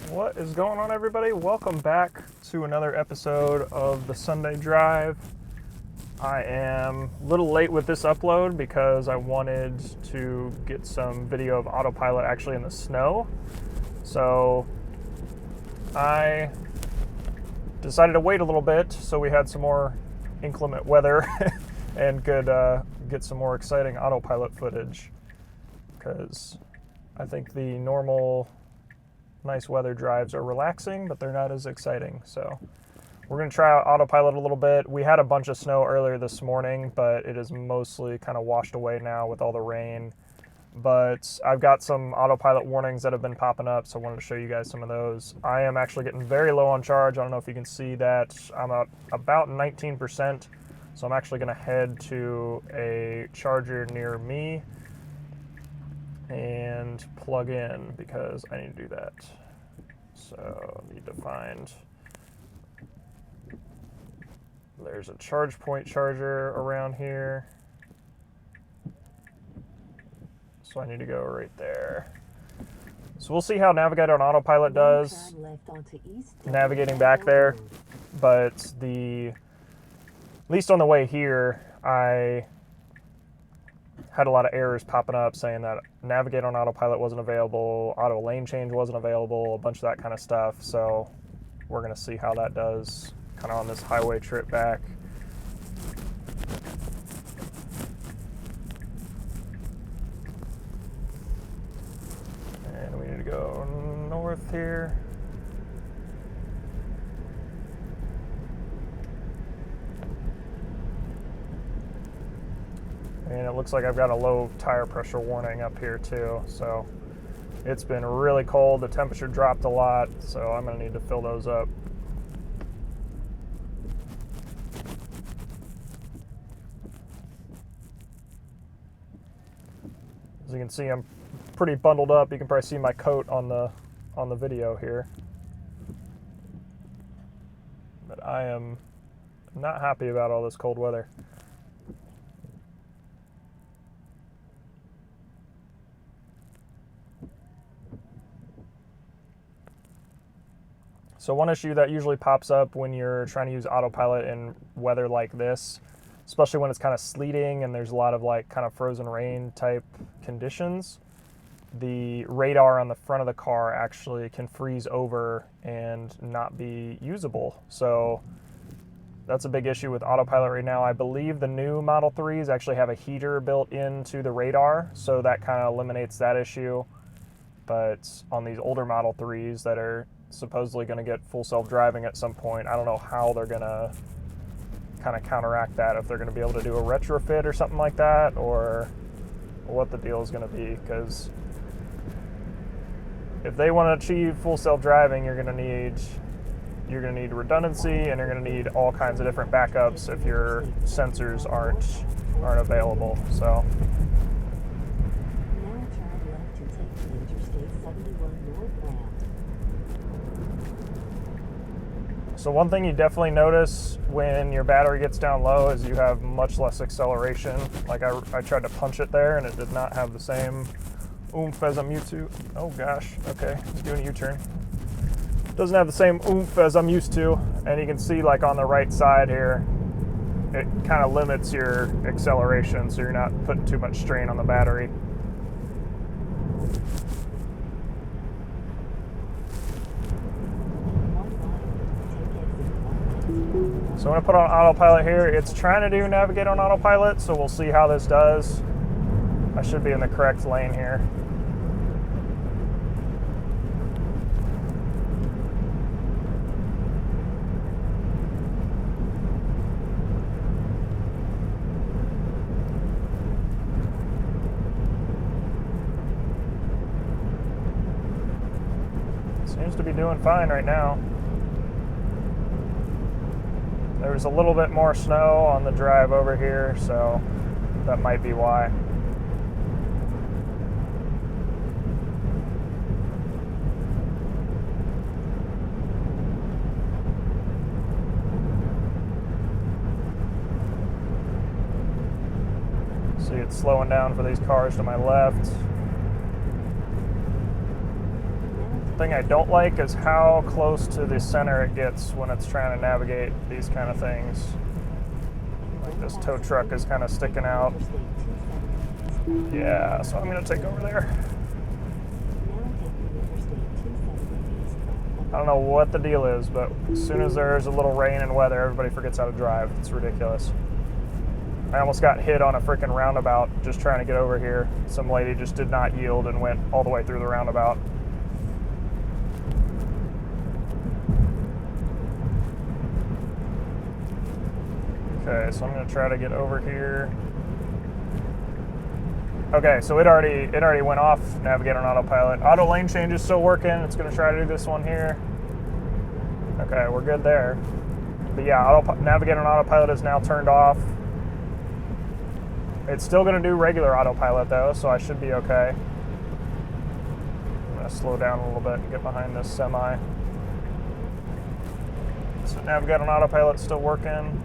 What is going on, everybody? Welcome back to another episode of the Sunday Drive. I am a little late with this upload because I wanted to get some video of Autopilot actually in the snow. So I decided to wait a little bit so we had some more inclement weather and could get some more exciting Autopilot footage, because I think the normal nice weather drives are relaxing, but they're not as exciting. So we're going to try out Autopilot a little bit. We had a bunch of snow earlier this morning, but it is mostly kind of washed away now with all the rain. But I've got some Autopilot warnings that have been popping up, so I wanted to show you guys some of those. I am actually getting very low on charge. I don't know if you can see that. I'm at about 19%, so I'm actually going to head to a charger near me and plug in because I need to do that. So I need to find, there's a charge point charger around here. So I need to go right there. So we'll see how Navigate on Autopilot does navigating back there. But at least on the way here, I had a lot of errors popping up saying that Navigate on Autopilot wasn't available, auto lane change wasn't available, a bunch of that kind of stuff. So we're going to see how that does kind of on this highway trip back. And we need to go north here. And it looks like I've got a low tire pressure warning up here too. So it's been really cold. The temperature dropped a lot, so I'm going to need to fill those up. As you can see, I'm pretty bundled up. You can probably see my coat on the video here. But I am not happy about all this cold weather. So one issue that usually pops up when you're trying to use Autopilot in weather like this, especially when it's kind of sleeting and there's a lot of like kind of frozen rain type conditions, the radar on the front of the car actually can freeze over and not be usable. So that's a big issue with Autopilot right now. I believe the new Model 3s actually have a heater built into the radar, so that kind of eliminates that issue. But on these older Model 3s that are supposedly going to get full self-driving at some point, I don't know how they're going to kind of counteract that, if they're going to be able to do a retrofit or something like that, or what the deal is going to be. Because if they want to achieve full self-driving, you're going to need redundancy, and you're going to need all kinds of different backups if your sensors aren't available. So So one thing you definitely notice when your battery gets down low is you have much less acceleration. Like I tried to punch it there and it did not have the same oomph as I'm used to. Oh gosh, okay, it's doing a U-turn. Doesn't have the same oomph as I'm used to. And you can see like on the right side here, it kind of limits your acceleration, so you're not putting too much strain on the battery. So I'm going to put on Autopilot here. It's trying to do Navigate on Autopilot, so we'll see how this does. I should be in the correct lane here. Seems to be doing fine right now. There's a little bit more snow on the drive over here, so that might be why. See, it's slowing down for these cars to my left. thing I don't like is how close to the center it gets when it's trying to navigate these kind of things. Like this tow truck is kind of sticking out. Yeah, so I'm going to take over there. I don't know what the deal is, but as soon as there's a little rain and weather, everybody forgets how to drive. It's ridiculous. I almost got hit on a freaking roundabout just trying to get over here. Some lady just did not yield and went all the way through the roundabout. Okay, so I'm going to try to get over here. Okay, so it already went off Navigate on Autopilot. Auto lane change is still working. It's going to try to do this one here. Okay, we're good there. But yeah, Navigate on Autopilot is now turned off. It's still going to do regular autopilot though, so I should be okay. I'm going to slow down a little bit and get behind this semi. So Navigate on Autopilot's still working.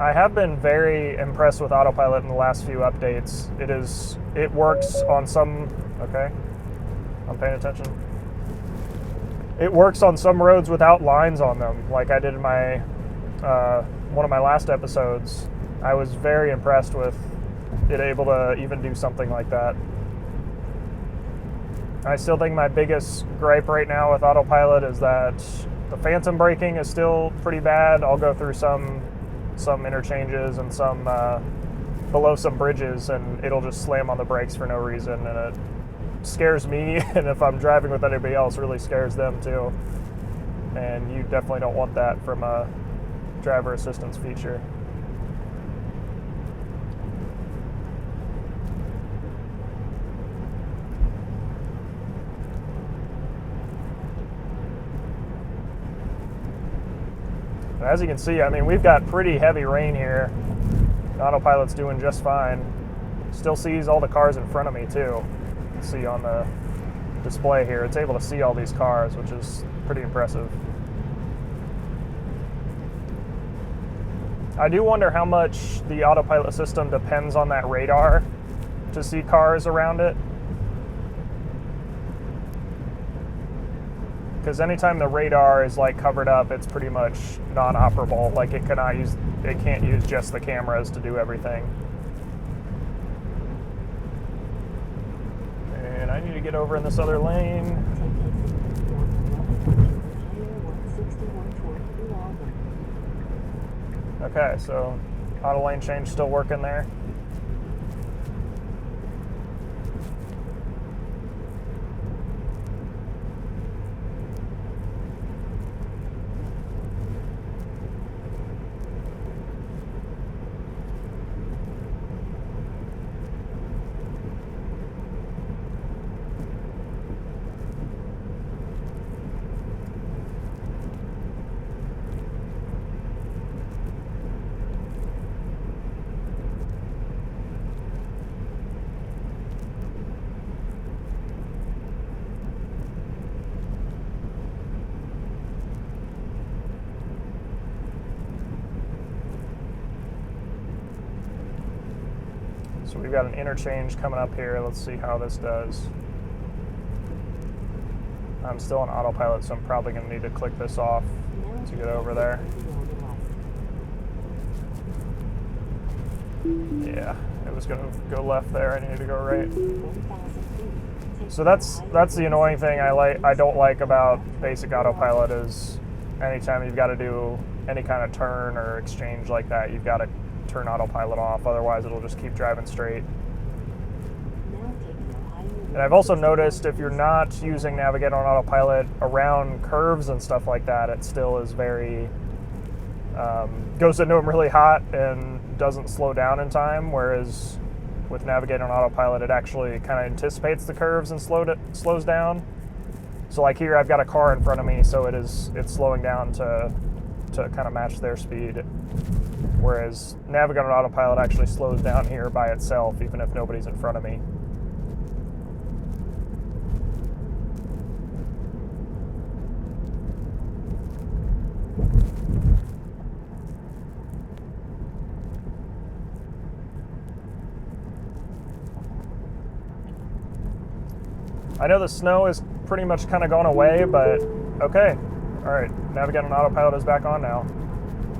I have been very impressed with Autopilot in the last few updates. It works on some, okay, I'm paying attention. It works on some roads without lines on them, like I did in my one of my last episodes. I was very impressed with it able to even do something like that. I still think my biggest gripe right now with Autopilot is that the phantom braking is still pretty bad. I'll go through some interchanges and some below some bridges, and it'll just slam on the brakes for no reason, and it scares me, and if I'm driving with anybody else, really scares them too. And you definitely don't want that from a driver assistance feature. But as you can see, I mean, we've got pretty heavy rain here. Autopilot's doing just fine. Still sees all the cars in front of me too. See on the display here, it's able to see all these cars, which is pretty impressive. I do wonder how much the autopilot system depends on that radar to see cars around it, because anytime the radar is like covered up, it's pretty much non-operable. Like it can't use just the cameras to do everything. And I need to get over in this other lane. Okay, so auto lane change still working there. So we've got an interchange coming up here. Let's see how this does. I'm still on autopilot, so I'm probably going to need to click this off to get over there. Yeah, it was going to go left there. I need to go right. So that's the annoying thing I don't like about basic autopilot is anytime you've got to do any kind of turn or exchange like that, you've got to turn autopilot off, otherwise it'll just keep driving straight. And I've also noticed if you're not using Navigate on Autopilot around curves and stuff like that, it still is very, goes into them really hot and doesn't slow down in time, whereas with Navigate on Autopilot, it actually kind of anticipates the curves and slows down. So like here, I've got a car in front of me, so it's slowing down to kind of match their speed. Whereas Navigate on Autopilot actually slows down here by itself, even if nobody's in front of me. I know the snow is pretty much kind of gone away, but okay. All right, Navigate on Autopilot is back on now.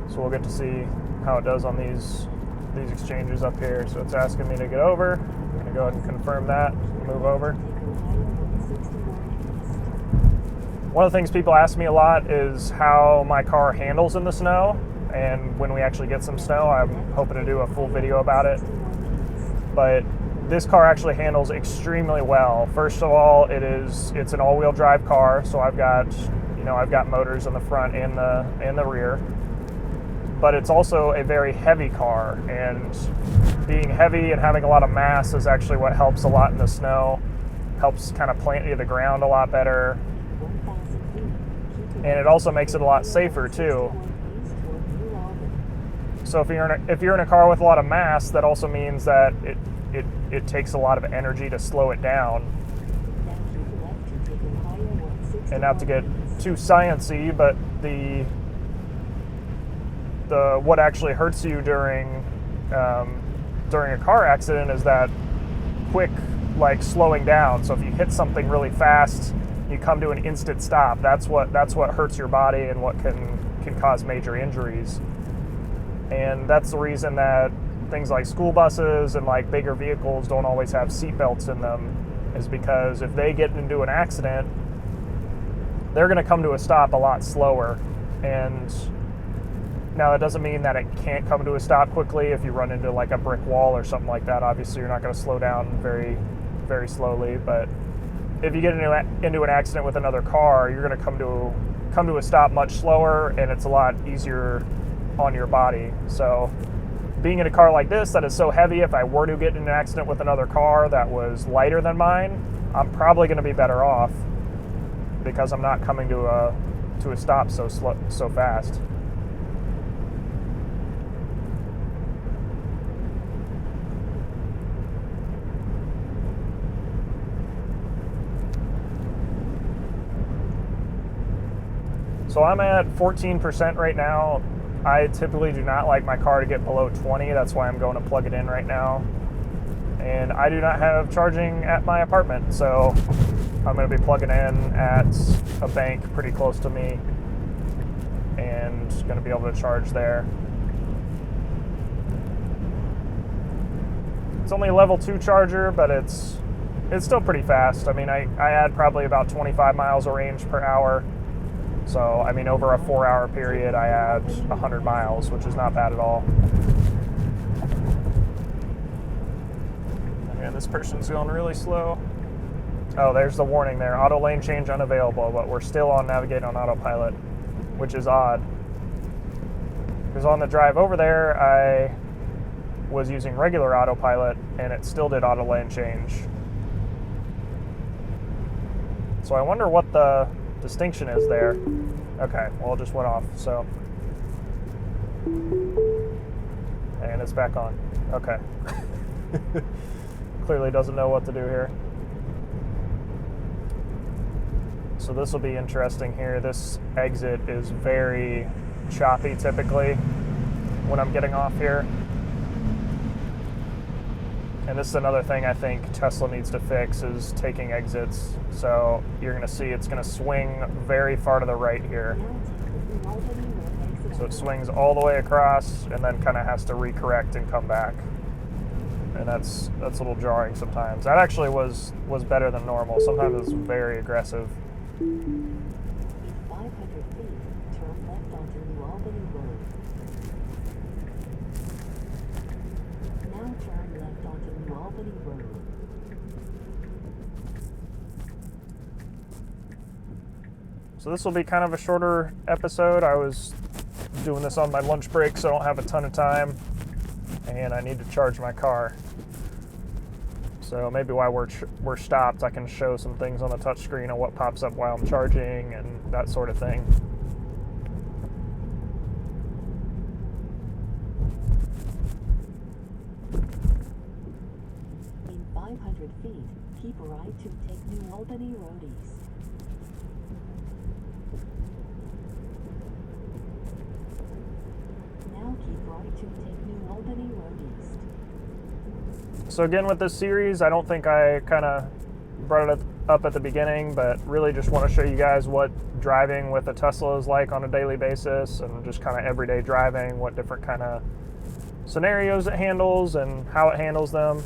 So we'll get to see how it does on these exchanges up here. So it's asking me to get over. I'm going to go ahead and confirm that, move over. One of the things people ask me a lot is how my car handles in the snow. And when we actually get some snow, I'm hoping to do a full video about it. But this car actually handles extremely well. First of all, it's an all-wheel drive car, so I've got motors in the front and the rear. But it's also a very heavy car, and being heavy and having a lot of mass is actually what helps a lot in the snow. Helps kind of plant you to the ground a lot better. And it also makes it a lot safer too. So if you're in a car with a lot of mass, that also means that it takes a lot of energy to slow it down. And not to get too sciencey, but the what actually hurts you during a car accident is that quick slowing down. So if you hit something really fast, you come to an instant stop. That's what hurts your body and what can cause major injuries. And that's the reason that things like school buses and bigger vehicles don't always have seat belts in them, is because if they get into an accident, they're going to come to a stop a lot slower. And now that doesn't mean that it can't come to a stop quickly if you run into a brick wall or something like that. Obviously, you're not going to slow down very, very slowly. But if you get into an accident with another car, you're going to come to a stop much slower, and it's a lot easier on your body. So being in a car like this that is so heavy, if I were to get in an accident with another car that was lighter than mine, I'm probably going to be better off, because I'm not coming to a stop so fast. So I'm at 14% right now. I typically do not like my car to get below 20. That's why I'm going to plug it in right now. And I do not have charging at my apartment, so I'm going to be plugging in at a bank pretty close to me and going to be able to charge there. It's only a level 2 charger, but it's still pretty fast. I mean, I had probably about 25 miles of range per hour. So, I mean, over a 4-hour period, I had 100 miles, which is not bad at all. And this person's going really slow. Oh, there's the warning there. Auto lane change unavailable, but we're still on Navigate on Autopilot, which is odd. Because on the drive over there, I was using regular Autopilot, and it still did auto lane change. So I wonder what the distinction is there. Okay, well, it just went off, so. And it's back on. Okay. Clearly doesn't know what to do here. So this will be interesting here. This exit is very choppy typically when I'm getting off here. And this is another thing I think Tesla needs to fix, is taking exits. So you're going to see it's going to swing very far to the right here. So it swings all the way across and then kind of has to recorrect and come back. And that's a little jarring sometimes. That actually was better than normal. Sometimes it's very aggressive. In 500 feet, turn left onto New Albany Road. Now turn left onto New Albany Road. So this will be kind of a shorter episode. I was doing this on my lunch break, so I don't have a ton of time, and I need to charge my car. So maybe while we're stopped, I can show some things on the touchscreen on what pops up while I'm charging and that sort of thing. In 500 feet, keep right to take New Albany Road East. Now keep right to take New Albany Road East. So again, with this series, I don't think I kind of brought up at the beginning, but really just want to show you guys what driving with a Tesla is like on a daily basis, and just kind of everyday driving, what different kind of scenarios it handles and how it handles them.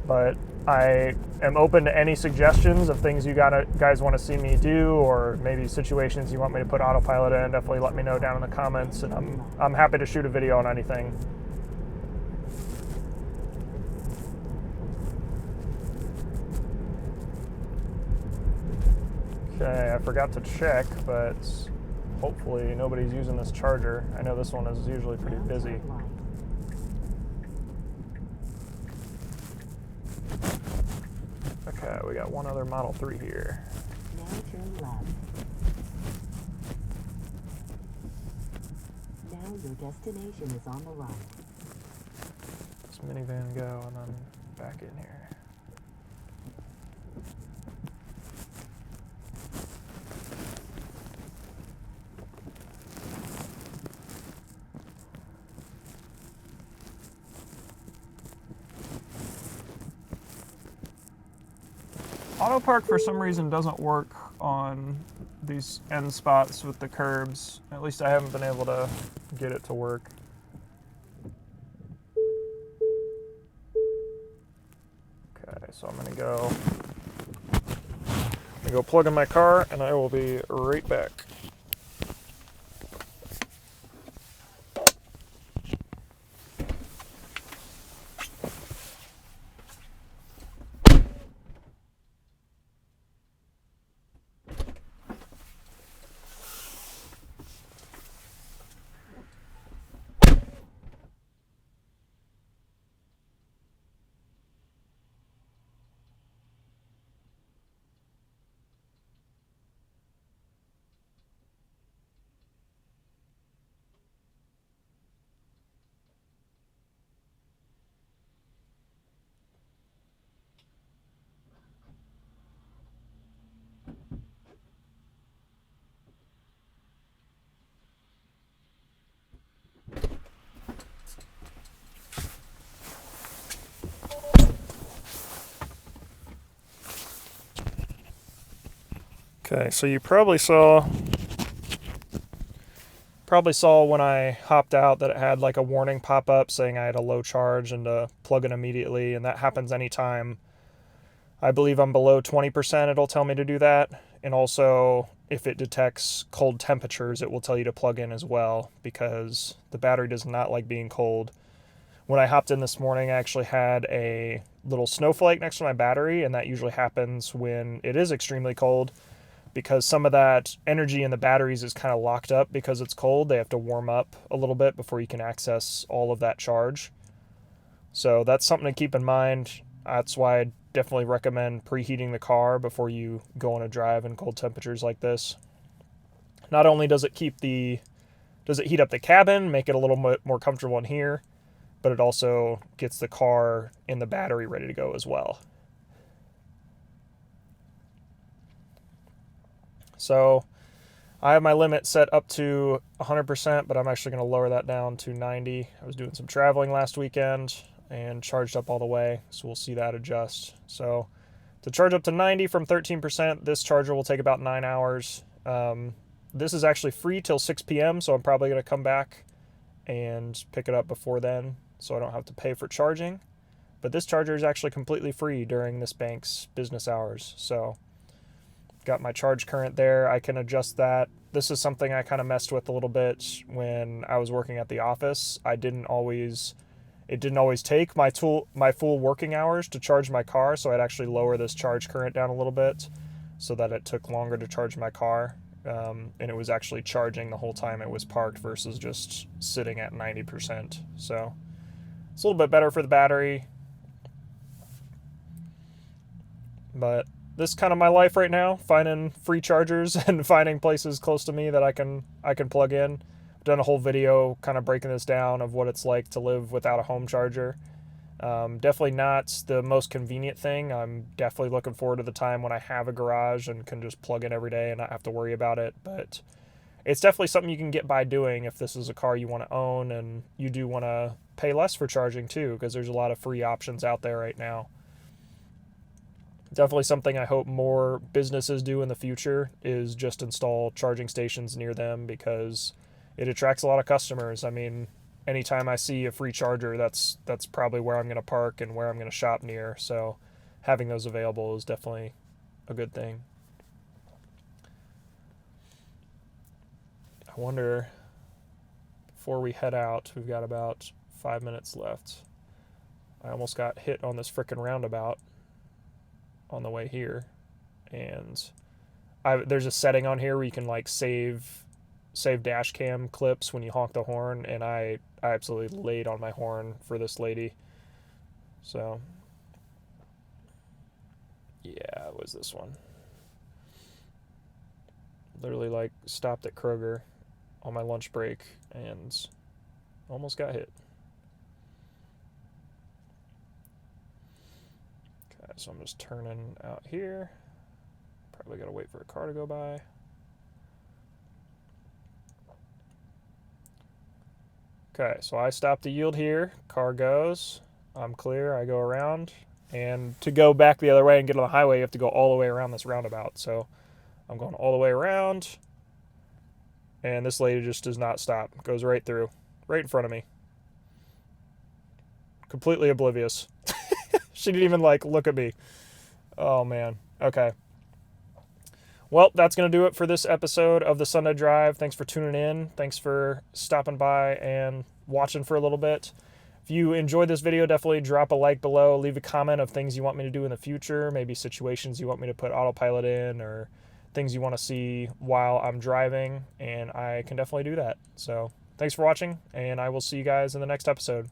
But I am open to any suggestions of things you guys want to see me do, or maybe situations you want me to put autopilot in. Definitely let me know down in the comments, and I'm happy to shoot a video on anything. Okay, I forgot to check, but hopefully nobody's using this charger. I know this one is usually pretty busy. Okay, we got one other Model 3 here. Now turn left. Now your destination is on the right. This minivan go, and then back in here. Auto park for some reason doesn't work on these end spots with the curbs. At least I haven't been able to get it to work. Okay, so I'm gonna go plug in my car, and I will be right back. Okay, so you probably saw when I hopped out that it had like a warning pop up saying I had a low charge and to plug in immediately, and that happens anytime I believe I'm below 20%, it'll tell me to do that. And also if it detects cold temperatures, it will tell you to plug in as well, because the battery does not like being cold. When I hopped in this morning, I actually had a little snowflake next to my battery, and that usually happens when it is extremely cold, because some of that energy in the batteries is kind of locked up because it's cold. They have to warm up a little bit before you can access all of that charge. So that's something to keep in mind. That's why I definitely recommend preheating the car before you go on a drive in cold temperatures like this. Not only does it heat up the cabin, make it a little bit more comfortable in here, but it also gets the car and the battery ready to go as well. So I have my limit set up to 100%, but I'm actually going to lower that down to 90. I was doing some traveling last weekend and charged up all the way, so we'll see that adjust. So to charge up to 90 from 13%, this charger will take about 9 hours. This is actually free till 6 p.m., so I'm probably going to come back and pick it up before then, so I don't have to pay for charging. But this charger is actually completely free during this bank's business hours, so got my charge current there. I can adjust that. This is something I kind of messed with a little bit when I was working at the office. It didn't always take my full working hours to charge my car, so I'd actually lower this charge current down a little bit so that it took longer to charge my car. And it was actually charging the whole time it was parked versus just sitting at 90%. So it's a little bit better for the battery. But this is kind of my life right now, finding free chargers and finding places close to me that I can plug in. I've done a whole video kind of breaking this down of what it's like to live without a home charger. Definitely not the most convenient thing. I'm definitely looking forward to the time when I have a garage and can just plug in every day and not have to worry about it. But it's definitely something you can get by doing if this is a car you want to own, and you do want to pay less for charging too, because there's a lot of free options out there right now. Definitely something I hope more businesses do in the future is just install charging stations near them, because it attracts a lot of customers. I mean, anytime I see a free charger, that's probably where I'm going to park and where I'm going to shop near. So having those available is definitely a good thing. I wonder, before we head out, we've got about 5 minutes left. I almost got hit on this frickin' roundabout on the way here, and there's a setting on here where you can like save dash cam clips when you honk the horn, and I absolutely laid on my horn for this lady. So yeah, it was this one. Literally like stopped at Kroger on my lunch break and almost got hit. Okay, so I'm just turning out here. Probably gotta wait for a car to go by. Okay, so I stop the yield here. Car goes. I'm clear. I go around. And to go back the other way and get on the highway, you have to go all the way around this roundabout. So I'm going all the way around. And this lady just does not stop. Goes right through. Right in front of me. Completely oblivious. She didn't even like look at me. Oh man. Okay. Well, that's going to do it for this episode of the Sunday Drive. Thanks for tuning in. Thanks for stopping by and watching for a little bit. If you enjoyed this video, definitely drop a like below. Leave a comment of things you want me to do in the future. Maybe situations you want me to put autopilot in, or things you want to see while I'm driving. And I can definitely do that. So thanks for watching, and I will see you guys in the next episode.